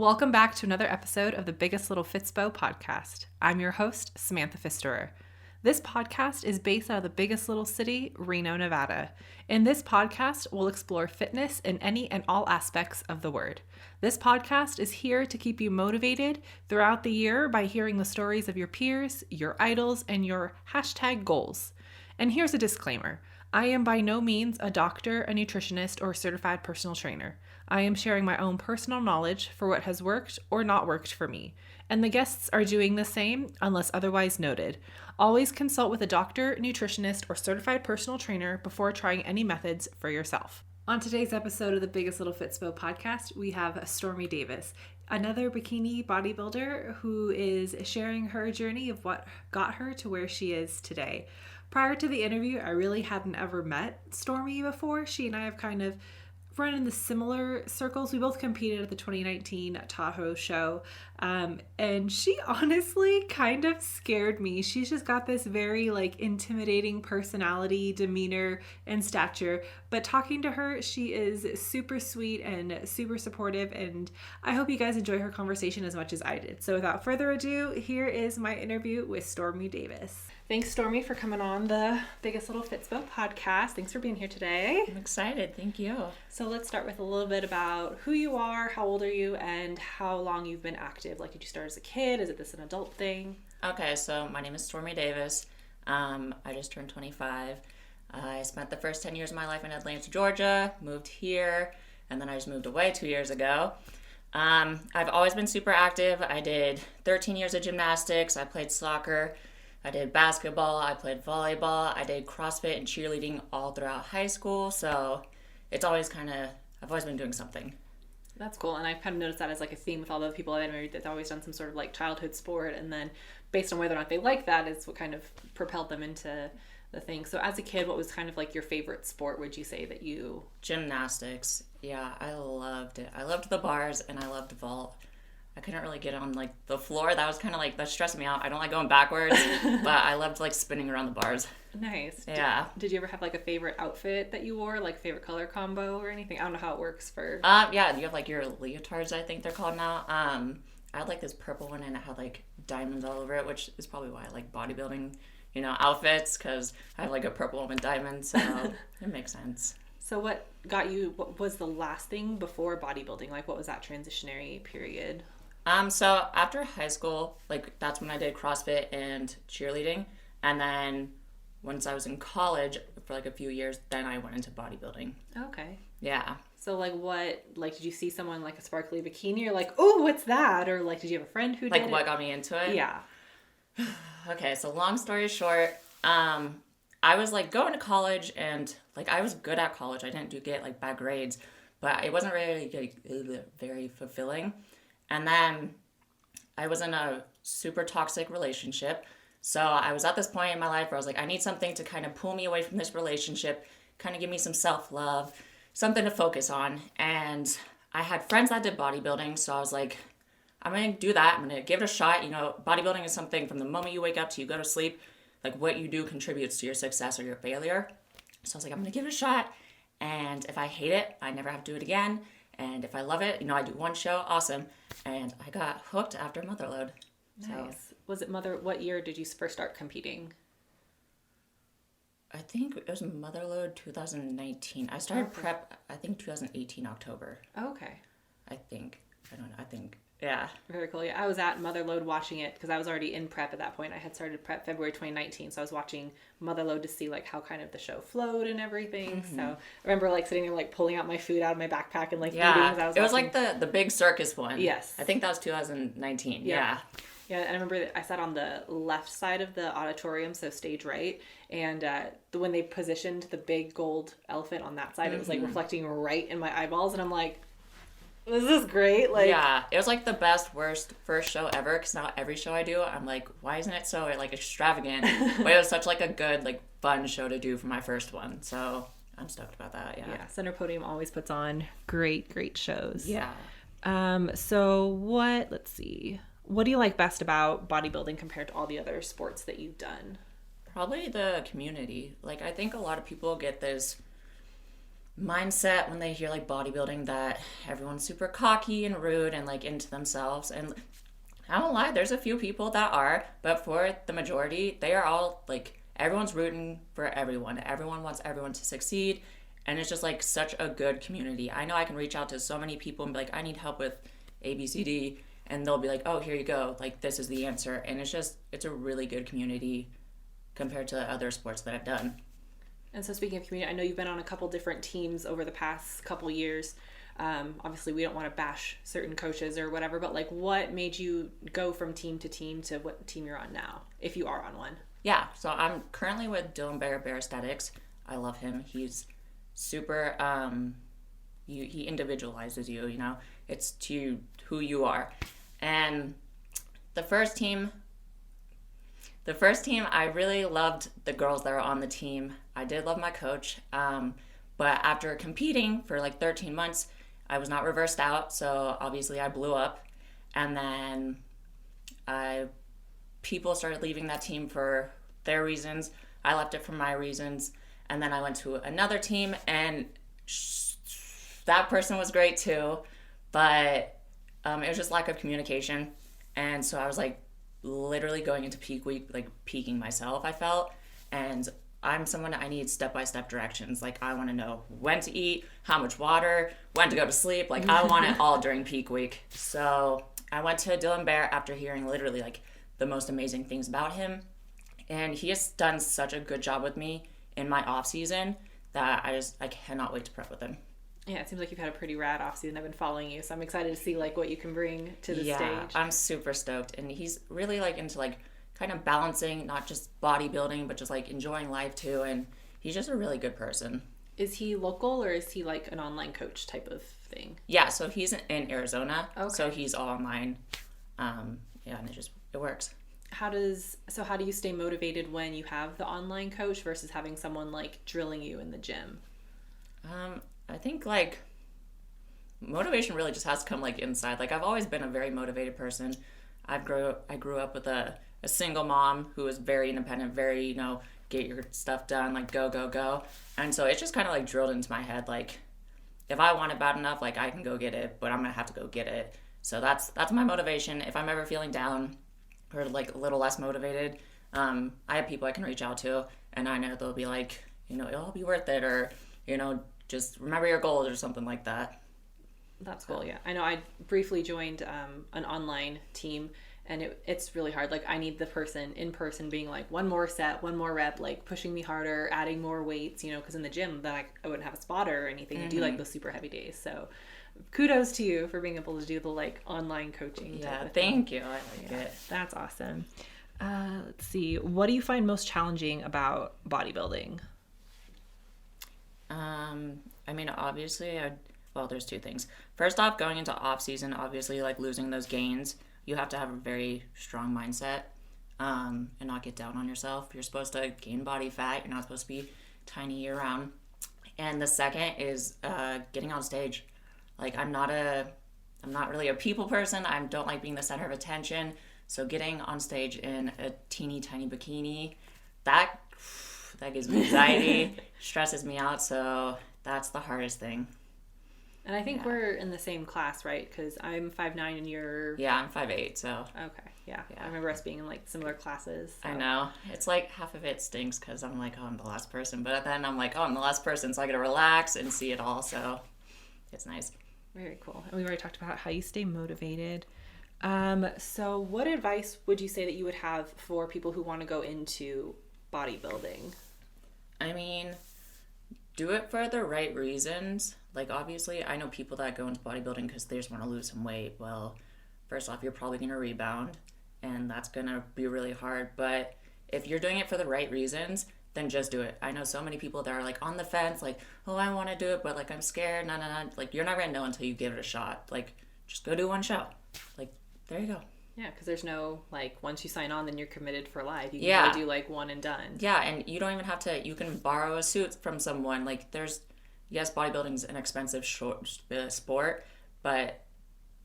Welcome back to another episode of the Biggest Little Fitspo Podcast. I'm your host, Samantha Pfisterer. This podcast is based out of the biggest little city, Reno, Nevada. In this podcast, we'll explore fitness in any and all aspects of the word. This podcast is here to keep you motivated throughout the year by hearing the stories of your peers, your idols, and your hashtag goals. And here's a disclaimer. I am by no means a doctor, a nutritionist, or a certified personal trainer. I am sharing my own personal knowledge for what has worked or not worked for me, and the guests are doing the same unless otherwise noted. Always consult with a doctor, nutritionist, or certified personal trainer before trying any methods for yourself. On today's episode of the Biggest Little Fitspo Podcast, we have Stormy Davis, another bikini bodybuilder who is sharing her journey of what got her to where she is today. Prior to the interview, I really hadn't ever met Stormy before. She and I have kind of run in the similar circles. We both competed at the 2019 Tahoe show, and she honestly kind of scared me. She's just got this very intimidating personality, demeanor, and stature, but talking to her, she is super sweet and super supportive, and I hope you guys enjoy her conversation as much as I did. So without further ado, here is my interview with Stormy Davis. Thanks, Stormy, for coming on the Biggest Little Fitspo podcast. Thanks for being here today. I'm excited. Thank you. So let's start with a little bit about who you are, how old are you, and how long you've been active. Did you start as a kid? Is this an adult thing? Okay, so my name is Stormy Davis. I just turned 25. I spent the first 10 years of my life in Atlanta, Georgia, moved here, and then I just moved away 2 years ago. I've always been super active. I did 13 years of gymnastics. I played soccer. I did basketball, I played volleyball, I did CrossFit and cheerleading all throughout high school, so it's always I've always been doing something. That's cool, and I've kind of noticed that as a theme with all the people I've interviewed that's always done some sort of childhood sport, and then based on whether or not they like that is what kind of propelled them into the thing. So as a kid, what was kind of your favorite sport, would you say that you... Gymnastics, yeah, I loved it. I loved the bars, and I loved vault. I couldn't really get on the floor. That was kind of that stressed me out. I don't like going backwards, but I loved spinning around the bars. Nice. Yeah. Did you ever have a favorite outfit that you wore, favorite color combo or anything? I don't know how it works for... Yeah, you have your leotards, I think they're called now. I had this purple one and it had diamonds all over it, which is probably why I like bodybuilding, outfits, because I have a purple one with diamonds, so it makes sense. So what was the last thing before bodybuilding? What was that transitionary period? So after high school, that's when I did CrossFit and cheerleading. And then once I was in college for a few years, then I went into bodybuilding. Okay. Yeah. So what, did you see someone a sparkly bikini? You're oh, what's that? Or did you have a friend who did it? What got me into it? Yeah. Okay. So long story short, I was going to college and I was good at college. I didn't get bad grades, but it wasn't really very fulfilling. And then I was in a super toxic relationship. So I was at this point in my life where I was I need something to kind of pull me away from this relationship, kind of give me some self-love, something to focus on. And I had friends that did bodybuilding. So I was I'm going to do that. I'm going to give it a shot. Bodybuilding is something from the moment you wake up to you go to sleep, what you do contributes to your success or your failure. So I was I'm going to give it a shot. And if I hate it, I never have to do it again. And if I love it, I do one show, awesome. And I got hooked after Motherload. Nice. So, was it what year did you first start competing? I think it was Motherload 2019. I started prep, I think 2018 October. Okay. I think. I don't know. I think. Yeah. Very cool. Yeah, I was at Motherload watching it because I was already in prep at that point. I had started prep February 2019, so I was watching Motherload to see how kind of the show flowed and everything. Mm-hmm. So I remember sitting there pulling out my food out of my backpack and eating as I was watching. It was the big circus one. Yes. I think that was 2019. Yeah. Yeah, and I remember that I sat on the left side of the auditorium, so stage right, and when they positioned the big gold elephant on that side, it was reflecting right in my eyeballs, and I'm this is great. Yeah, it was the best, worst first show ever, because now every show I do, I'm why isn't it so extravagant? But it was such a good, fun show to do for my first one, so I'm stoked about that, yeah. Yeah, Center Podium always puts on great shows. Yeah. So let's see. What do you like best about bodybuilding compared to all the other sports that you've done? Probably the community. I think a lot of people get this mindset when they hear like bodybuilding that everyone's super cocky and rude and like into themselves. And I don't lie, there's a few people that are, but for the majority, they are all like, everyone's rooting for everyone. Everyone wants everyone to succeed. And it's just like such a good community. I know I can reach out to so many people and be like, I need help with ABCD. And they'll be like, oh, here you go. Like, this is the answer. And it's a really good community compared to other sports that I've done. And so speaking of community, I know you've been on a couple different teams over the past couple years. Obviously, we don't want to bash certain coaches or whatever, but like what made you go from team to team to what team you're on now, if you are on one? Yeah, so I'm currently with Dylan Bear Aesthetics. I love him. He's super, he individualizes you, you know? It's to who you are. And the first team, I really loved the girls that were on the team. I did love my coach, but after competing for like 13 months, I was not reversed out, so obviously I blew up. And then people started leaving that team for their reasons. I left it for my reasons. And then I went to another team, and that person was great too, but it was just lack of communication. And so I was like literally going into peak week, like peaking myself, I felt. And I'm someone, I need step-by-step directions. Like, I want to know when to eat, how much water, when to go to sleep. Like, I want it all during peak week. So I went to Dylan Bear after hearing literally like the most amazing things about him. And he has done such a good job with me in my off season that I cannot wait to prep with him. Yeah, it seems like you've had a pretty rad off season. I've been following you, so I'm excited to see like what you can bring to the stage. I'm super stoked. And he's really like into like kind of balancing, not just bodybuilding, but just like enjoying life too. And he's just a really good person. Is he local or is he like an online coach type of thing? Yeah, so he's in Arizona. Okay. So he's all online. And it works. How do you stay motivated when you have the online coach versus having someone like drilling you in the gym? I think like motivation really just has to come like inside. Like, I've always been a very motivated person. I grew up with a single mom who was very independent, very, you know, get your stuff done, like go, go, go. And so it's just kind of like drilled into my head. Like, if I want it bad enough, like I can go get it, but I'm going to have to go get it. So that's my motivation. If I'm ever feeling down or like a little less motivated, I have people I can reach out to, and I know they'll be like, you know, it'll be worth it, or, you know, just remember your goals or something like that. That's cool. Yeah, I know I briefly joined an online team, and it's really hard. Like, I need the person in person being like, one more set, one more rep, like pushing me harder, adding more weights, you know, because in the gym then I wouldn't have a spotter or anything to do like those super heavy days. So kudos to you for being able to do the like online coaching. Yeah, thank you. I like it. That's awesome. Let's see. What do you find most challenging about bodybuilding? I mean, obviously, there's two things. First off, going into off season, obviously, like losing those gains, you have to have a very strong mindset, and not get down on yourself. You're supposed to gain body fat. You're not supposed to be tiny year round. And the second is getting on stage. Like, I'm not really a people person. I don't like being the center of attention. So getting on stage in a teeny tiny bikini, that gives me anxiety, stresses me out. So that's the hardest thing. And I think we're in the same class, right? Because I'm 5'9" and you're... Yeah, I'm 5'8", so... Okay, yeah. I remember us being in, like, similar classes. So. I know. It's like half of it stinks because I'm like, oh, I'm the last person. But then I'm like, oh, I'm the last person, so I get to relax and see it all. So it's nice. Very cool. And we already talked about how you stay motivated. So what advice would you say that you would have for people who want to go into bodybuilding? I mean, do it for the right reasons. Like, obviously, I know people that go into bodybuilding because they just want to lose some weight. Well, first off, you're probably going to rebound, and that's going to be really hard. But if you're doing it for the right reasons, then just do it. I know so many people that are, like, on the fence, like, oh, I want to do it, but, like, I'm scared. No. Like, you're not going to know until you give it a shot. Like, just go do one show. Like, there you go. Yeah, because there's no, like, once you sign on, then you're committed for life. You can really do, like, one and done. Yeah, and you don't even have to, you can borrow a suit from someone. Like, yes, bodybuilding's an expensive sport, but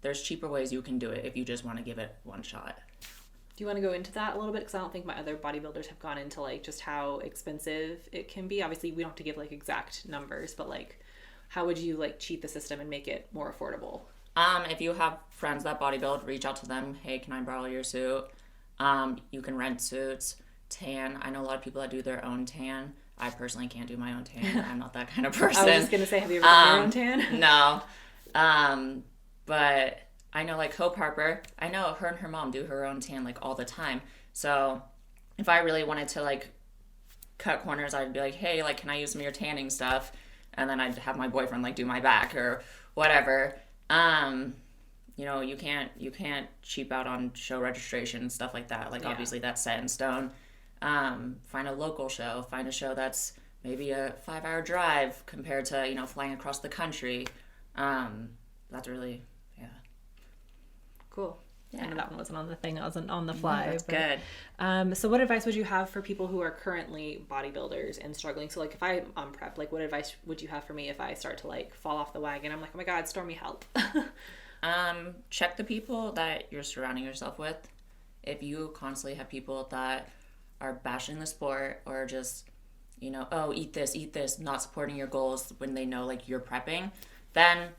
there's cheaper ways you can do it if you just want to give it one shot. Do you want to go into that a little bit? Because I don't think my other bodybuilders have gone into, like, just how expensive it can be. Obviously, we don't have to give, like, exact numbers, but, like, how would you like cheat the system and make it more affordable? If you have friends that bodybuild, reach out to them. Hey, can I borrow your suit? You can rent suits, tan. I know a lot of people that do their own tan. I personally can't do my own tan. I'm not that kind of person. I was just going to say, have you ever done your own tan? No. But I know like Hope Harper, I know her and her mom do her own tan like all the time. So if I really wanted to like cut corners, I'd be like, hey, like, can I use some of your tanning stuff? And then I'd have my boyfriend like do my back or whatever. You know, you can't cheap out on show registration and stuff like that. Like, obviously that's set in stone. Find a local show. Find a show that's maybe a 5-hour drive compared to, you know, flying across the country. That's really, Cool. Yeah. I know that one wasn't on the thing. I wasn't on the fly. That's good. So what advice would you have for people who are currently bodybuilders and struggling? So like if I'm on prep, like what advice would you have for me if I start to like fall off the wagon? I'm like, oh my God, Stormy, help. Check the people that you're surrounding yourself with. If you constantly have people that are bashing the sport or just, you know, oh, eat this, not supporting your goals when they know like you're prepping, then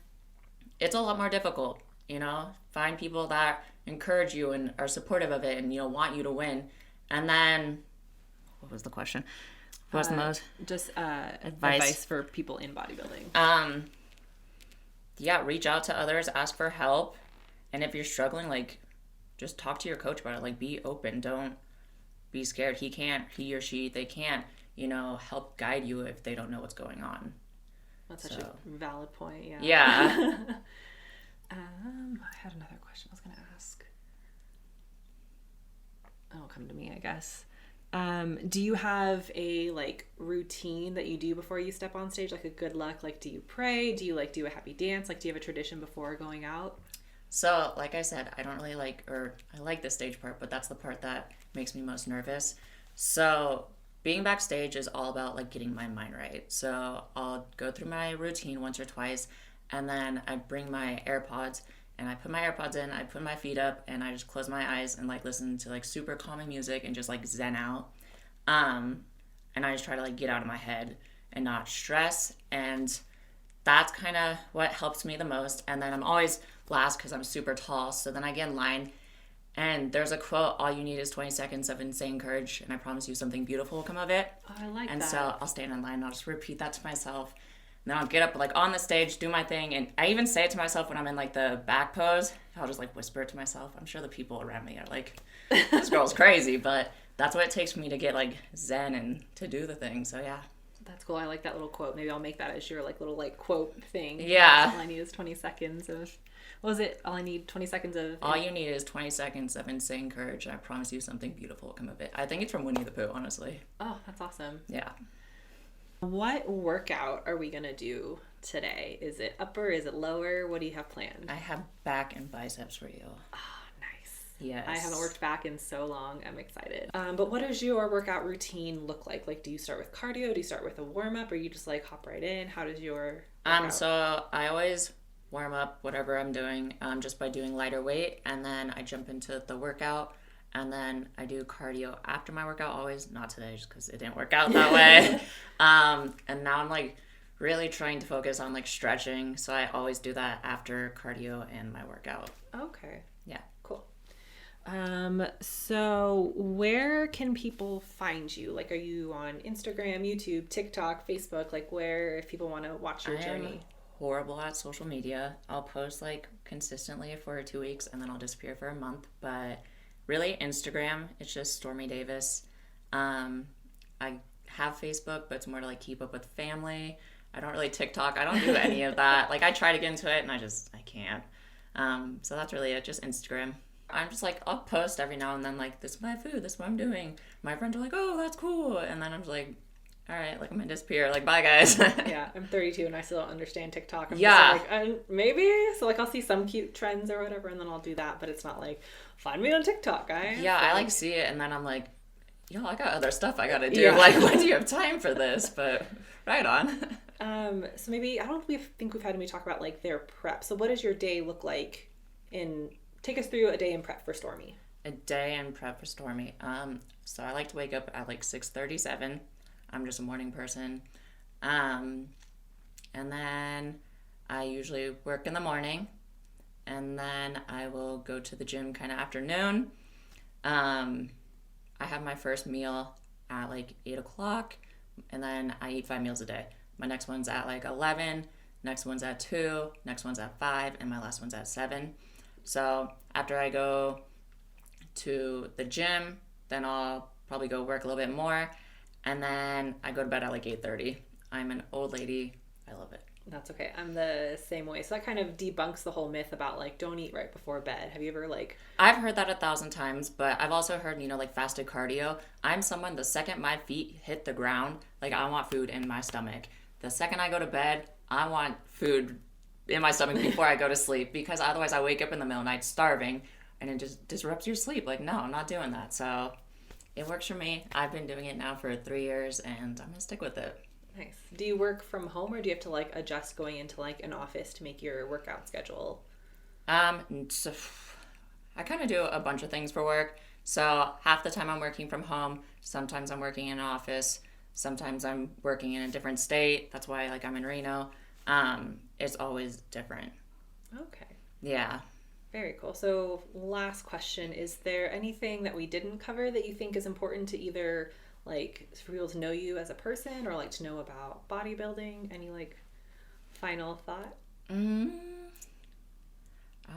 it's a lot more difficult, you know? Find people that encourage you and are supportive of it and, you know, want you to win. And then, what was the question? What was the most? Just advice for people in bodybuilding. Reach out to others, ask for help. And if you're struggling, like, just talk to your coach about it. Like, be open. Don't be scared. He or she, they can't, you know, help guide you if they don't know what's going on. That's such a valid point, yeah. Yeah. I had another question I was going to ask. It'll come to me, I guess. Do you have a like routine that you do before you step on stage, like a good luck? Like, do you pray? Do you like do a happy dance? Like, do you have a tradition before going out? So, like I said, I don't really I like the stage part, but that's the part that makes me most nervous. So, being backstage is all about like getting my mind right. So, I'll go through my routine once or twice, and then I bring my AirPods, and I put my AirPods in, I put my feet up, and I just close my eyes and like listen to like super calming music and just like zen out. And I just try to like get out of my head and not stress, and that's kind of what helps me the most. And then I'm always last because I'm super tall, so then I get in line, and there's a quote, all you need is 20 seconds of insane courage, and I promise you something beautiful will come of it. Oh, I like that. And so I'll stand in line and I'll just repeat that to myself. And then I'll get up like on the stage, do my thing, and I even say it to myself when I'm in like the back pose. I'll just like whisper it to myself. I'm sure the people around me are like, this girl's crazy, but that's what it takes for me to get like zen and to do the thing. So yeah. That's cool. I like that little quote. Maybe I'll make that as your like little like quote thing. Yeah. All I need is 20 seconds of, what was it? All I need 20 seconds of. All you need is 20 seconds of insane courage, and I promise you something beautiful will come of it. I think it's from Winnie the Pooh, honestly. Oh, that's awesome. Yeah. What workout are we going to do today? Is it upper? Is it lower? What do you have planned? I have back and biceps for you. Oh, nice. Yes. I haven't worked back in so long. I'm excited. But what does your workout routine look like? Like, do you start with cardio? Do you start with a warm-up? Or you just like hop right in? How does your workout? So I always warm up whatever I'm doing just by doing lighter weight, and then I jump into the workout, and then I do cardio after my workout. Always, not today just because it didn't work out that way. And now I'm like really trying to focus on like stretching, so I always do that after cardio and my workout. Okay. Yeah. Cool. So where can people find you? Like, are you on Instagram, YouTube, TikTok, Facebook? Like, where, if people want to watch your journey? Horrible at social media. I'll post like consistently for 2 weeks and then I'll disappear for a month. But really, Instagram, it's just Stormy Davis. I have Facebook, but it's more to like keep up with family. I don't really TikTok. I don't do any of that. Like, I try to get into it and I can't. So that's really it, just Instagram. I'm just like, I'll post every now and then, like, this is my food, this is what I'm doing. My friends are like, oh, that's cool. And then I'm just like, all right, like, I'm gonna disappear. Like, bye, guys. Yeah, I'm 32 and I still don't understand TikTok. I'm yeah. just like, maybe. So, like, I'll see some cute trends or whatever, and then I'll do that. But it's not like, find me on TikTok, guys. Yeah, I like see it, and then I'm like, yo, I got other stuff I gotta do. Yeah. Like, when do you have time for this? But right on. So maybe, I don't think we've had anybody talk about, like, their prep. So what does your day look like take us through a day in prep for Stormy. A day in prep for Stormy. So I like to wake up at like 6:37. I'm just a morning person. And then I usually work in the morning. And then I will go to the gym kind of afternoon. I have my first meal at like 8 o'clock. And then I eat 5 meals a day. My next one's at like 11. Next one's at 2. Next one's at 5. And my last one's at 7. So after I go to the gym, then I'll probably go work a little bit more. And then I go to bed at like 8:30. I'm an old lady. I love it. That's okay. I'm the same way. So that kind of debunks the whole myth about like don't eat right before bed. Have you ever like... I've heard that 1,000 times, but I've also heard, like fasted cardio. I'm someone, the second my feet hit the ground, like I want food in my stomach. The second I go to bed, I want food in my stomach before I go to sleep, because otherwise I wake up in the middle of the night starving and it just disrupts your sleep. Like, no, I'm not doing that. So it works for me. I've been doing it now for 3 years and I'm going to stick with it. Nice. Do you work from home or do you have to like adjust going into like an office to make your workout schedule? So I kind of do a bunch of things for work. So half the time I'm working from home. Sometimes I'm working in an office. Sometimes I'm working in a different state. That's why like I'm in Reno. It's always different. Okay. Yeah. Very cool. So last question, is there anything that we didn't cover that you think is important to either like for people to know you as a person or like to know about bodybuilding? Any like final thought? I don't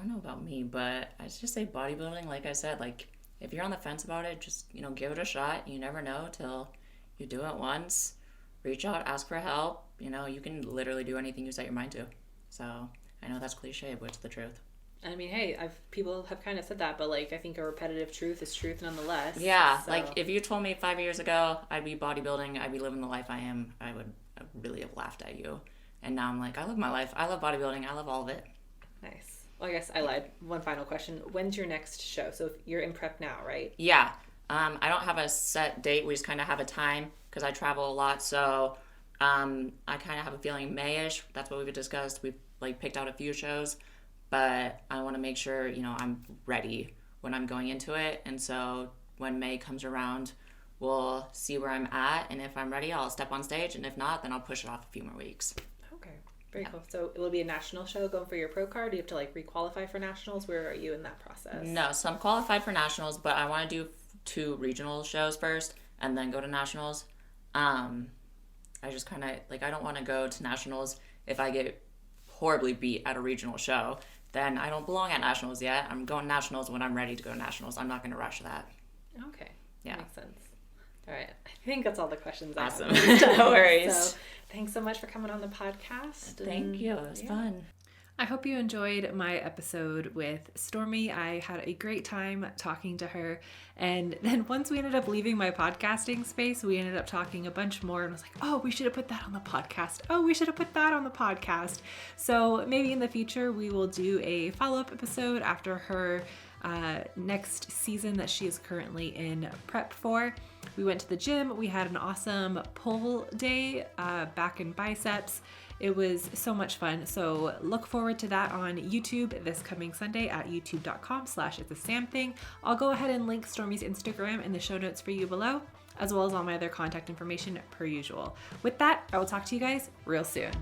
know about me, but I just say bodybuilding, like I said, like if you're on the fence about it, just, give it a shot. You never know till you do it once. Reach out, ask for help. You can literally do anything you set your mind to. So I know that's cliche, but it's the truth. I mean, hey, people have kind of said that, but like I think a repetitive truth is truth nonetheless. Yeah, so. Like if you told me 5 years ago I'd be bodybuilding, I'd be living the life I am, I would really have laughed at you. And now I'm like, I love my life. I love bodybuilding. I love all of it. Nice. Well, I guess I lied. One final question. When's your next show? So you're in prep now, right? Yeah. I don't have a set date. We just kind of have a time because I travel a lot. So I kind of have a feeling May-ish. That's what we've discussed. We've like picked out a few shows. But I want to make sure, I'm ready when I'm going into it. And so when May comes around, we'll see where I'm at. And if I'm ready, I'll step on stage. And if not, then I'll push it off a few more weeks. Okay. Very cool. So it will be a national show going for your pro card? Do you have to like requalify for nationals? Where are you in that process? No, so I'm qualified for nationals, but I want to do 2 regional shows first and then go to nationals. I just kind of, like, I don't want to go to nationals if I get horribly beat at a regional show. Then I don't belong at nationals yet. I'm going nationals when I'm ready to go nationals. I'm not going to rush that. Okay. Yeah. Makes sense. All right. I think that's all the questions awesome. I have. No worries. So thanks so much for coming on the podcast. Thank you. It was fun. I hope you enjoyed my episode with Stormy. I had a great time talking to her. And then once we ended up leaving my podcasting space, we ended up talking a bunch more and was like, oh, we should have put that on the podcast. Oh, we should have put that on the podcast. So maybe in the future, we will do a follow-up episode after her next season that she is currently in prep for. We went to the gym. We had an awesome pull day, back and biceps. It was so much fun. So look forward to that on YouTube this coming Sunday at youtube.com/itsasamthing. I'll go ahead and link Stormy's Instagram in the show notes for you below, as well as all my other contact information per usual. With that, I will talk to you guys real soon.